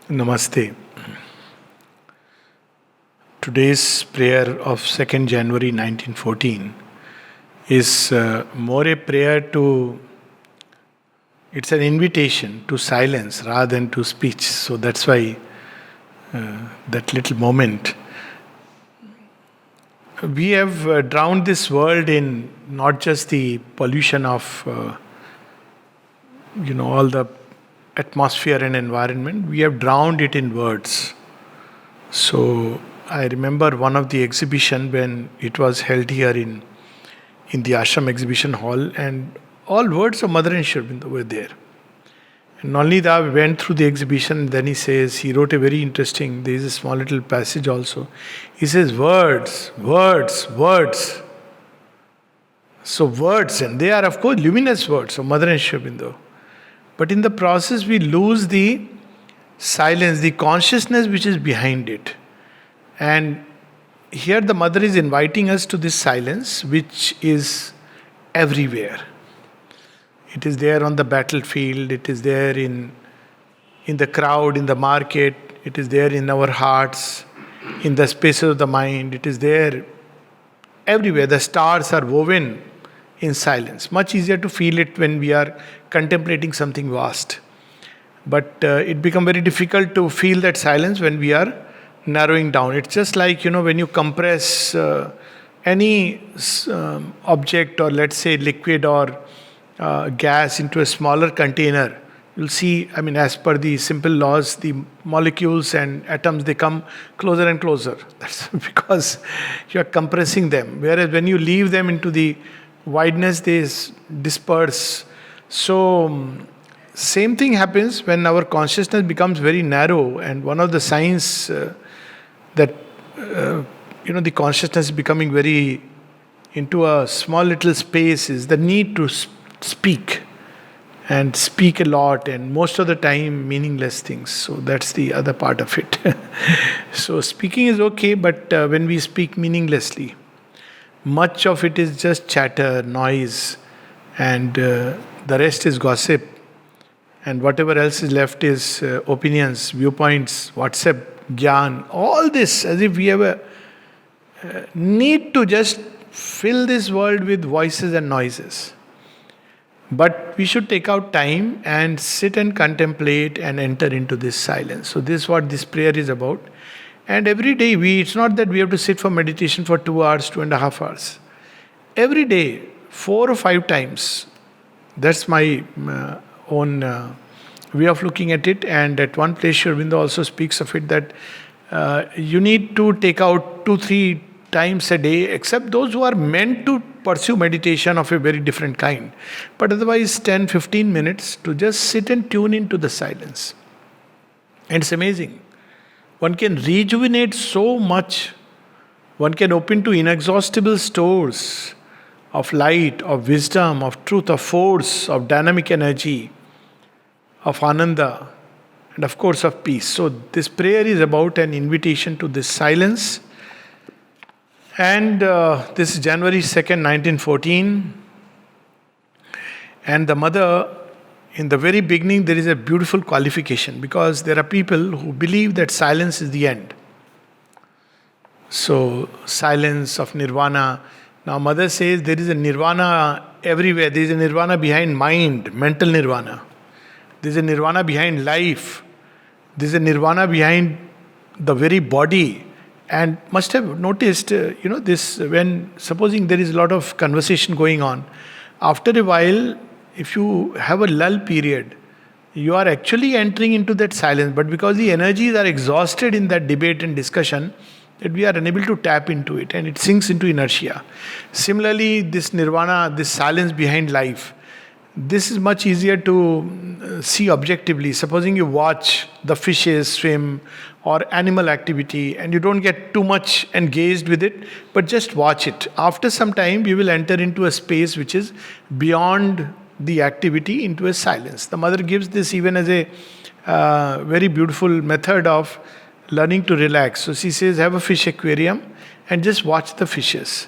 Namaste. Today's prayer of 2nd January 1914 is more a prayer to, it's an invitation to silence rather than to speech. So that's why that little moment. We have drowned this world in not just the pollution of, all the atmosphere and environment, we have drowned it in words. So I remember one of the exhibition when it was held here in the ashram exhibition hall, and all words of Mother and Sri Aurobindo were there. And Nalnida went through the exhibition, then he wrote a very interesting, there is a small little passage also. He says, words, words, words. So words, and they are of course luminous words of Mother and Sri Aurobindo. But in the process, we lose the silence, the consciousness which is behind it. And here the Mother is inviting us to this silence, which is everywhere. It is there on the battlefield, it is there in the crowd, in the market, it is there in our hearts, in the spaces of the mind, it is there everywhere. The stars are woven in silence. Much easier to feel it when we are contemplating something vast. But it becomes very difficult to feel that silence when we are narrowing down. It's just like, when you compress any object, or let's say liquid or gas into a smaller container, you'll see, as per the simple laws, the molecules and atoms, they come closer and closer. That's because you are compressing them. Whereas when you leave them into the wideness, they disperse. So, same thing happens when our consciousness becomes very narrow, and one of the signs that the consciousness is becoming very into a small little space is the need to speak, and speak a lot, and most of the time meaningless things. So that's the other part of it. So speaking is okay, but when we speak meaninglessly, much of it is just chatter, noise, and the rest is gossip. And whatever else is left is opinions, viewpoints, WhatsApp, Gyan, all this, as if we have a need to just fill this world with voices and noises. But we should take out time and sit and contemplate and enter into this silence. So this is what this prayer is about. And every day, it's not that we have to sit for meditation for 2 hours, 2.5 hours. Every day, 4 or 5 times. That's my own way of looking at it. And at one place, Sri Aurobindo also speaks of it that you need to take out 2-3 times a day, except those who are meant to pursue meditation of a very different kind. But otherwise, 10-15 minutes to just sit and tune into the silence. And it's amazing. One can rejuvenate so much. One can open to inexhaustible stores of light, of wisdom, of truth, of force, of dynamic energy, of ananda, and of course of peace. So this prayer is about an invitation to this silence. And this is January 2nd, 1914. And the Mother, in the very beginning, there is a beautiful qualification, because there are people who believe that silence is the end. So, silence of nirvana. Now, Mother says there is a nirvana everywhere. There is a nirvana behind mind, mental nirvana. There is a nirvana behind life. There is a nirvana behind the very body. And must have noticed, this, when supposing there is a lot of conversation going on, after a while, if you have a lull period, you are actually entering into that silence. But because the energies are exhausted in that debate and discussion, that we are unable to tap into it, and it sinks into inertia. Similarly, this nirvana, this silence behind life, this is much easier to see objectively. Supposing you watch the fishes swim or animal activity, and you don't get too much engaged with it, but just watch it. After some time, you will enter into a space which is beyond the activity, into a silence. The Mother gives this even as a very beautiful method of learning to relax. So she says, have a fish aquarium and just watch the fishes.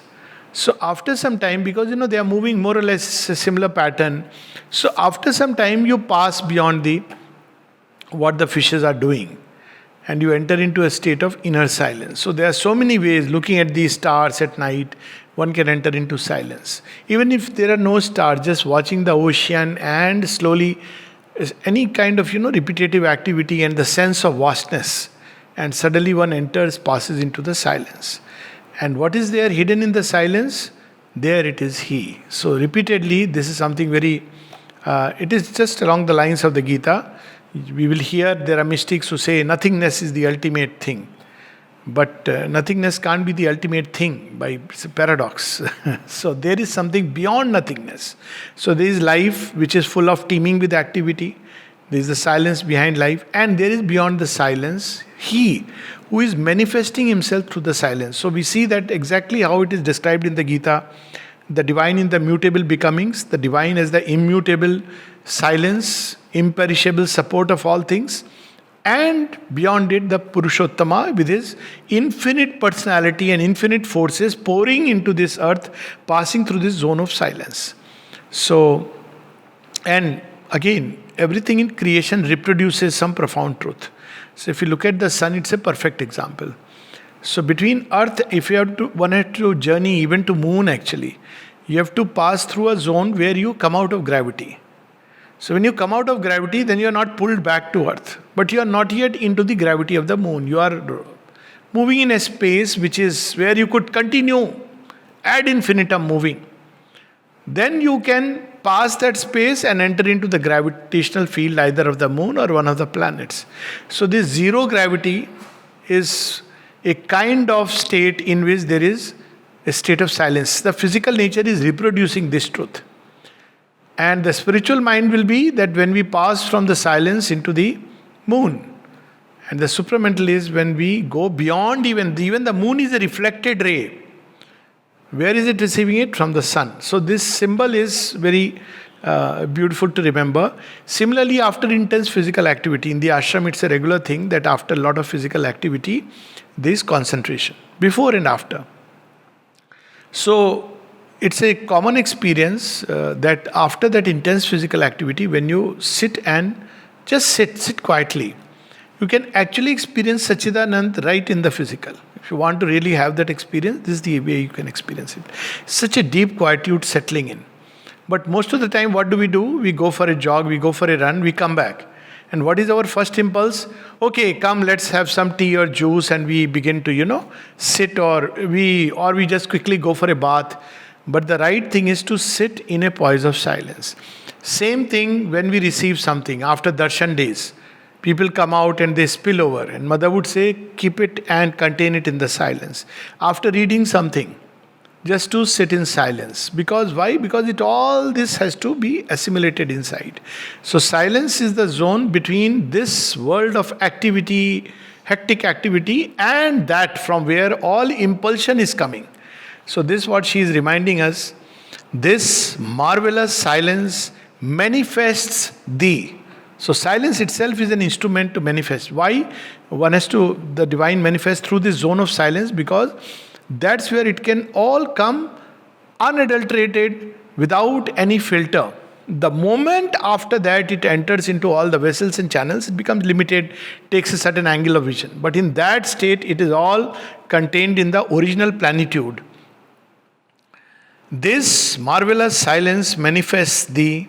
So after some time, because they are moving more or less a similar pattern, so after some time you pass beyond what the fishes are doing. and you enter into a state of inner silence. So there are so many ways. Looking at these stars at night, one can enter into silence. Even if there are no stars, just watching the ocean and slowly any kind of repetitive activity and the sense of vastness, and suddenly one enters, passes into the silence. And what is there hidden in the silence? There it is He. So repeatedly, this is something very, it is just along the lines of the Gita. We will hear there are mystics who say nothingness is the ultimate thing. But nothingness can't be the ultimate thing, it's a paradox. So there is something beyond nothingness. So there is life which is full of teeming with activity. There is the silence behind life, and there is beyond the silence He who is manifesting Himself through the silence. So we see that exactly how it is described in the Gita. The divine in the mutable becomings, the divine as the immutable silence, imperishable support of all things, and beyond it the Purushottama with his infinite personality and infinite forces pouring into this earth, passing through this zone of silence. So, and again, everything in creation reproduces some profound truth. So if you look at the sun, it's a perfect example. So between earth, if you have to one have to journey even to moon actually, you have to pass through a zone where you come out of gravity. So when you come out of gravity, then you are not pulled back to earth. But you are not yet into the gravity of the moon. You are moving in a space which is where you could continue ad infinitum moving. Then you can pass that space and enter into the gravitational field either of the moon or one of the planets. So this zero gravity is a kind of state in which there is a state of silence. The physical nature is reproducing this truth. And the spiritual mind will be that when we pass from the silence into the moon. And the supramental is when we go beyond even the moon is a reflected ray. Where is it receiving it? From the sun. So this symbol is very beautiful to remember. Similarly, after intense physical activity, in the ashram it's a regular thing that after a lot of physical activity, there is concentration. Before and after. So it's a common experience that after that intense physical activity, when you sit and just sit quietly, you can actually experience Sachidanand right in the physical. If you want to really have that experience, this is the way you can experience it. Such a deep quietude settling in. But most of the time, what do? We go for a jog, we go for a run, we come back. And what is our first impulse? Okay, come, let's have some tea or juice, and we begin to, sit, or we just quickly go for a bath. But the right thing is to sit in a poise of silence. Same thing when we receive something after darshan days. People come out and they spill over, and mother would say, keep it and contain it in the silence. After reading something, just to sit in silence. Because why? Because all this has to be assimilated inside. So silence is the zone between this world of activity, hectic activity, and that from where all impulsion is coming. So this is what she is reminding us. This marvellous silence manifests thee. So silence itself is an instrument to manifest. Why? The divine manifests through this zone of silence, because that's where it can all come unadulterated, without any filter. The moment after that it enters into all the vessels and channels, it becomes limited, takes a certain angle of vision. But in that state, it is all contained in the original plenitude. This marvelous silence manifests thee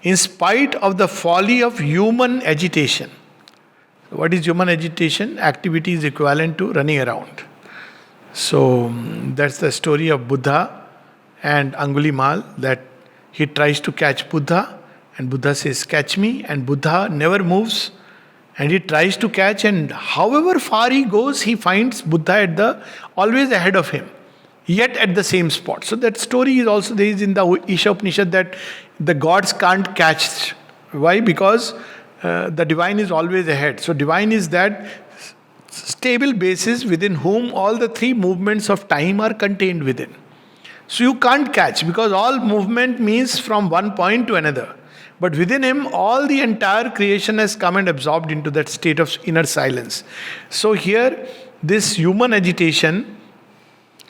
in spite of the folly of human agitation. What is human agitation? Activity is equivalent to running around. So that's the story of Buddha and Angulimal, that he tries to catch Buddha, and Buddha says, catch me, and Buddha never moves, and he tries to catch, and however far he goes, he finds Buddha always ahead of him, yet at the same spot. So that story is also there is in the Isha Upanishad, that the gods can't catch. Why? Because the divine is always ahead. So divine is that stable basis within whom all the three movements of time are contained within. So you can't catch, because all movement means from one point to another. But within him, all the entire creation has come and absorbed into that state of inner silence. So here, this human agitation,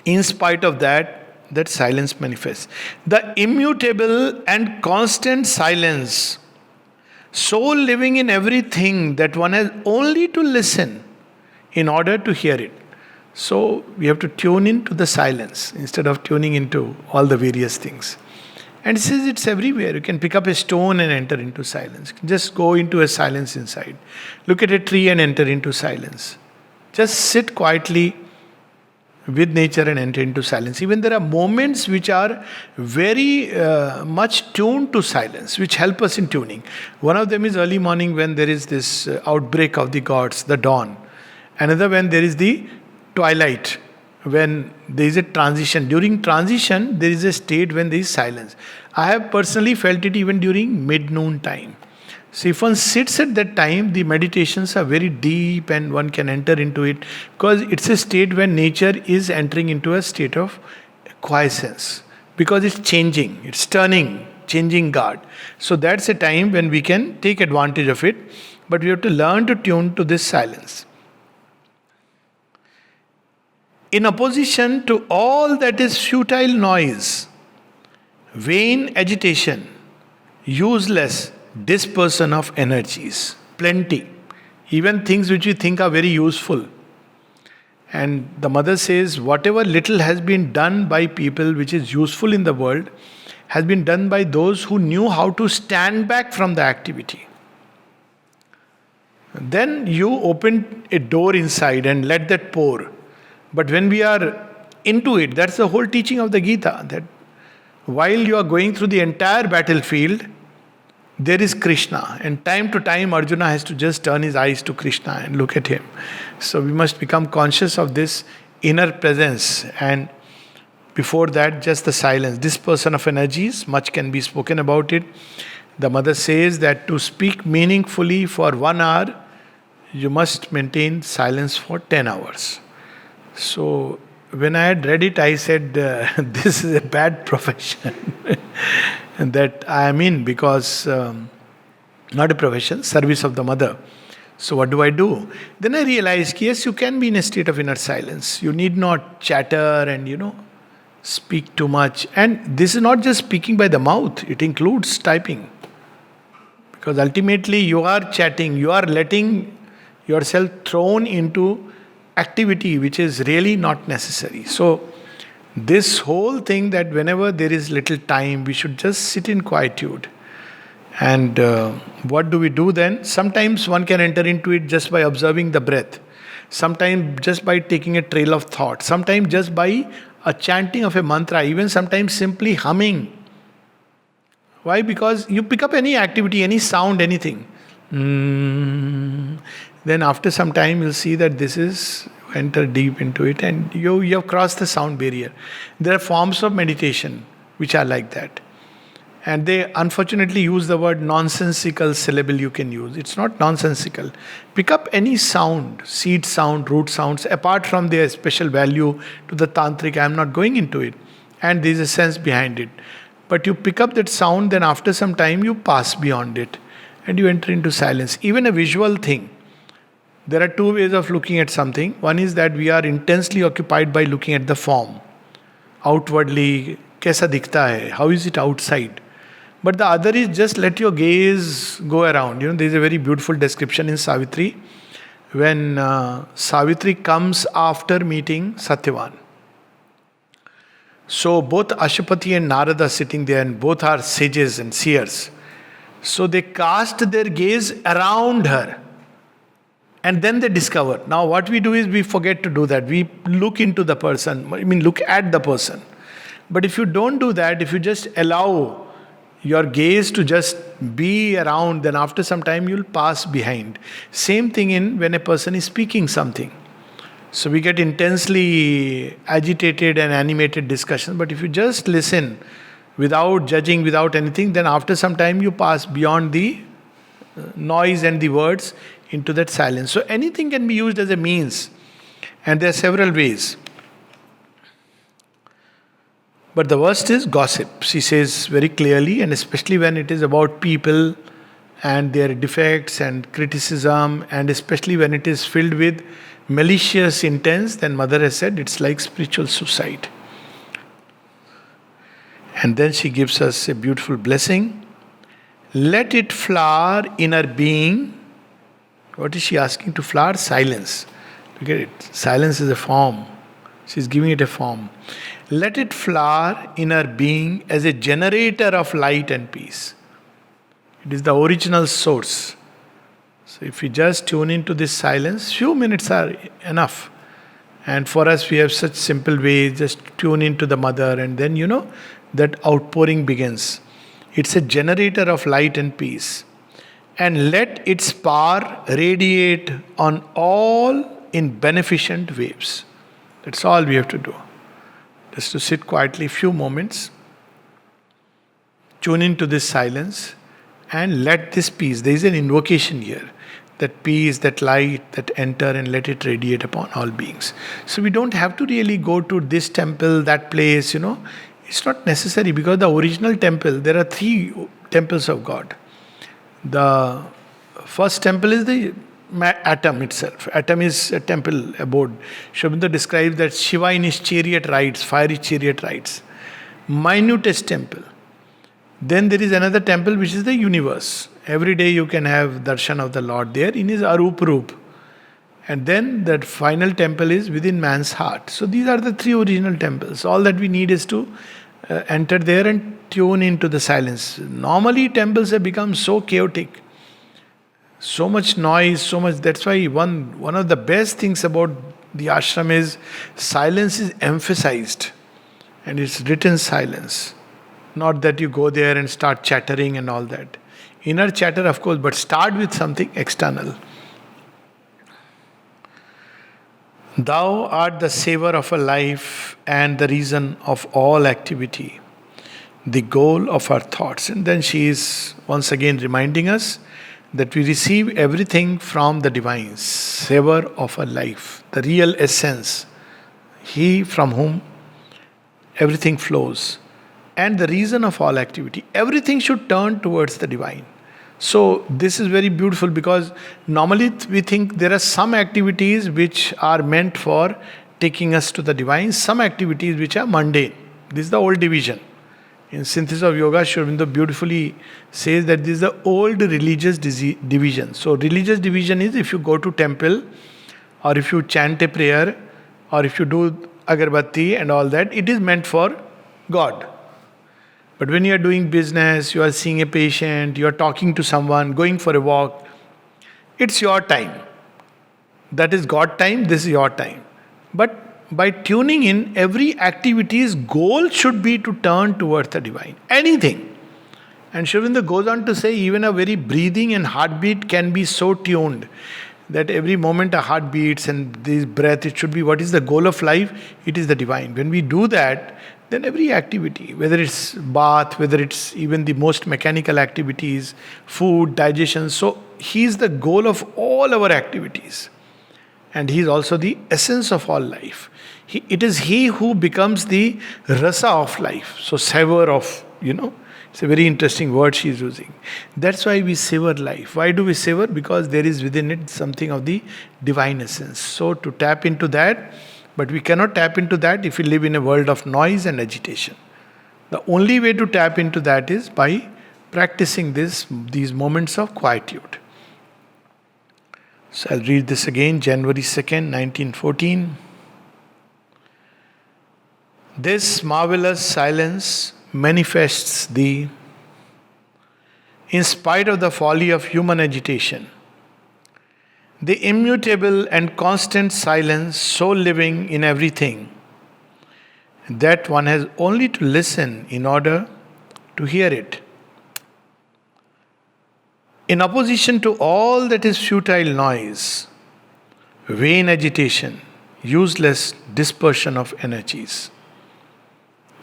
in spite of that silence manifests. The immutable and constant silence, soul living in everything, that one has only to listen in order to hear it. So we have to tune into the silence instead of tuning into all the various things. And it says it's everywhere. You can pick up a stone and enter into silence. Just go into a silence inside. Look at a tree and enter into silence. Just sit quietly with nature and enter into silence. Even there are moments which are very much tuned to silence, which help us in tuning. One of them is early morning when there is this outbreak of the gods, the dawn. Another when there is the twilight, when there is a transition. During transition, there is a state when there is silence. I have personally felt it even during mid-noon time. So if one sits at that time, the meditations are very deep and one can enter into it, because it's a state when nature is entering into a state of quiescence, because it's changing, it's turning, changing guard. So that's a time when we can take advantage of it, but we have to learn to tune to this silence. In opposition to all that is futile noise, vain agitation, useless dispersion of energies, plenty, even things which we think are very useful. And the mother says, whatever little has been done by people which is useful in the world has been done by those who knew how to stand back from the activity. Then you open a door inside and let that pour. But when we are into it, that's the whole teaching of the Gita, that while you are going through the entire battlefield, there is Krishna, and time to time Arjuna has to just turn his eyes to Krishna and look at him. So we must become conscious of this inner presence, and before that just the silence. Dispersion of energies, much can be spoken about it. The mother says that to speak meaningfully for 1 hour, you must maintain silence for 10 hours. So when I had read it, I said, this is a bad profession that I am in, because not a profession, service of the mother. So what do I do? Then I realized, yes, you can be in a state of inner silence. You need not chatter and, speak too much. And this is not just speaking by the mouth, it includes typing. Because ultimately you are chatting, you are letting yourself thrown into activity which is really not necessary. So this whole thing that whenever there is little time, we should just sit in quietude. And what do we do then? Sometimes one can enter into it just by observing the breath. Sometimes just by taking a trail of thought. Sometimes just by a chanting of a mantra. Even sometimes simply humming. Why? Because you pick up any activity, any sound, anything. Then after some time you'll see that this is enter deep into it, and you have crossed the sound barrier. There are forms of meditation which are like that, and they unfortunately use the word nonsensical syllable you can use. It's not nonsensical. Pick up any sound, seed sound, root sounds, apart from their special value to the tantric. I am not going into it, and there is a sense behind it. But you pick up that sound, then after some time you pass beyond it and you enter into silence. Even a visual thing. There are two ways of looking at something. One is that we are intensely occupied by looking at the form. Outwardly, kaisa dikhta hai? How is it outside? But the other is just let your gaze go around. There is a very beautiful description in Savitri when Savitri comes after meeting Satyavan. So both Ashupati and Narada are sitting there, and both are sages and seers. So they cast their gaze around her. And then they discover. Now what we do is we forget to do that. We look into the person. Look at the person. But if you don't do that, if you just allow your gaze to just be around, then after some time you'll pass behind. Same thing in when a person is speaking something. So we get intensely agitated and animated discussion. But if you just listen without judging, without anything, then after some time you pass beyond the noise and the words into that silence. So anything can be used as a means, and there are several ways. But the worst is gossip, she says very clearly, and especially when it is about people and their defects and criticism, and especially when it is filled with malicious intents, then Mother has said it's like spiritual suicide. And then she gives us a beautiful blessing. Let it flower in her being. What is she asking to flower? Silence. You get it? Silence is a form. She's giving it a form. Let it flower in her being as a generator of light and peace. It is the original source. So if we just tune into this silence, few minutes are enough. And for us, we have such simple ways, just tune into the mother, and then that outpouring begins. It's a generator of light and peace. And let its power radiate on all in beneficent waves. That's all we have to do. Just to sit quietly few moments, tune into this silence, and let this peace, there is an invocation here, that peace, that light, that enter and let it radiate upon all beings. So we don't have to really go to this temple, that place, It's not necessary, because the original temple, there are 3 temples of God. The first temple is the atom itself. Atom is a temple, abode. Sri Aurobindo describes that Shiva in his chariot rides, fiery chariot rides. Minutest temple. Then there is another temple which is the universe. Every day you can have darshan of the Lord there in his Arup Roop. And then that final temple is within man's heart. So these are the 3 original temples. All that we need is to enter there and tune into the silence. Normally temples have become so chaotic. So much noise, so much. That's why one of the best things about the ashram is silence is emphasized. And it's written silence. Not that you go there and start chattering and all that. Inner chatter, of course, but start with something external. Thou art the savour of a life and the reason of all activity, the goal of our thoughts. And then she is once again reminding us that we receive everything from the divine, savour of a life, the real essence, He from whom everything flows, and the reason of all activity. Everything should turn towards the divine. So this is very beautiful, because normally we think there are some activities which are meant for taking us to the divine, some activities which are mundane. This is the old division. In Synthesis of Yoga, Sri Aurobindo beautifully says that this is the old religious division. So religious division is if you go to temple, or if you chant a prayer, or if you do agarbatti and all that, it is meant for God. But when you are doing business, you are seeing a patient, you are talking to someone, going for a walk, it's your time. That is God time, this is your time. But by tuning in, every activity's goal should be to turn towards the divine. Anything. And Sri Aurobindo goes on to say, even a very breathing and heartbeat can be so tuned that every moment a heart beats and this breath, it should be what is the goal of life? It is the divine. When we do that, then every activity, whether it's bath, whether it's even the most mechanical activities, food, digestion, so He is the goal of all our activities. And He is also the essence of all life. It is He who becomes the rasa of life. So savour of, it's a very interesting word she is using. That's why we savour life. Why do we savour? Because there is within it something of the divine essence. So to tap into that, but we cannot tap into that if we live in a world of noise and agitation. The only way to tap into that is by practicing these moments of quietude. So I'll read this again, January 2nd, 1914. This marvellous silence manifests thee in spite of the folly of human agitation. The immutable and constant silence so living in everything that one has only to listen in order to hear it. In opposition to all that is futile noise, vain agitation, useless dispersion of energies.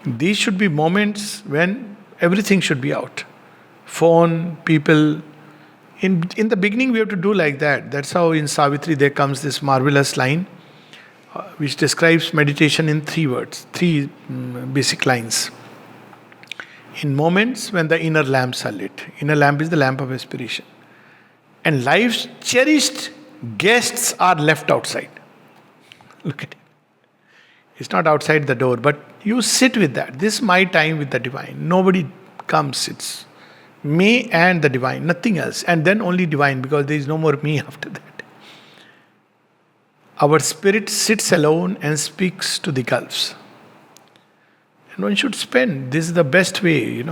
These should be moments when everything should be out. Phone, people. In the beginning we have to do like that. That's how in Savitri there comes this marvellous line which describes meditation in 3 words, 3 basic lines. In moments when the inner lamps are lit. Inner lamp is the lamp of aspiration. And life's cherished guests are left outside. Look at it. It's not outside the door, but you sit with that. This is my time with the divine. Nobody comes, it's me and the divine, nothing else. And then only divine, because there is no more me after that. Our spirit sits alone and speaks to the gulfs. And one should spend. This is the best way.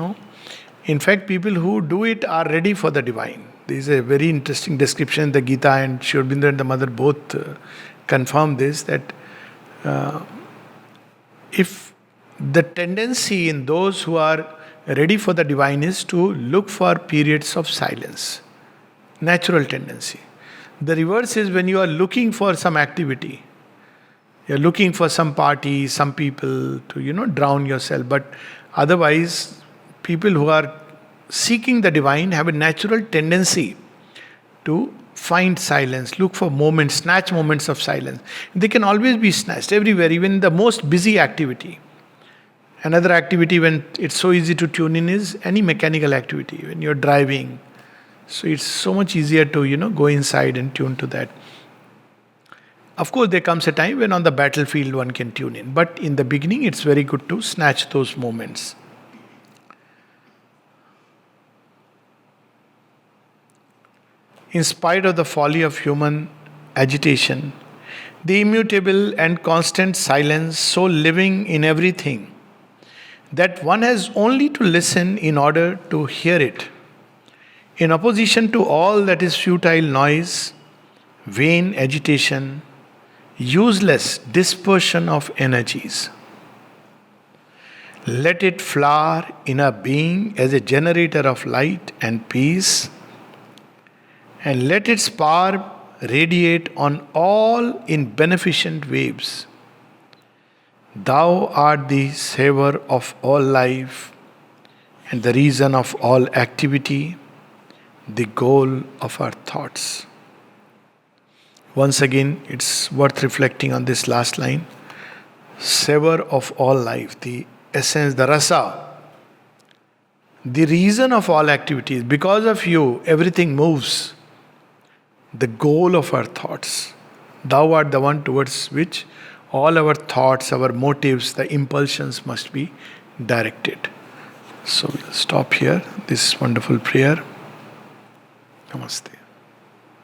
In fact, people who do it are ready for the divine. There is a very interesting description in the Gita, and Sri Aurobindo and the mother both confirm this, that if the tendency in those who are ready for the divine is to look for periods of silence, natural tendency. The reverse is when you are looking for some activity, you're looking for some party, some people to drown yourself. But otherwise, people who are seeking the divine have a natural tendency to find silence, look for moments, snatch moments of silence. They can always be snatched everywhere, even the most busy activity. Another activity when it's so easy to tune in is any mechanical activity. When you're driving, so it's so much easier to go inside and tune to that. Of course, there comes a time when on the battlefield one can tune in. But in the beginning, it's very good to snatch those moments. In spite of the folly of human agitation, the immutable and constant silence so living in everything that one has only to listen in order to hear it. In opposition to all that is futile noise, vain agitation, useless dispersion of energies. Let it flower in our being as a generator of light and peace, and let its power radiate on all in beneficent waves. Thou art the savour of all life and the reason of all activity, the goal of our thoughts. Once again, it's worth reflecting on this last line. Savour of all life, the essence, the rasa, the reason of all activities. Because of you, everything moves. The goal of our thoughts. Thou art the one towards which all our thoughts, our motives, the impulsions must be directed. So we'll stop here. This wonderful prayer. Namaste.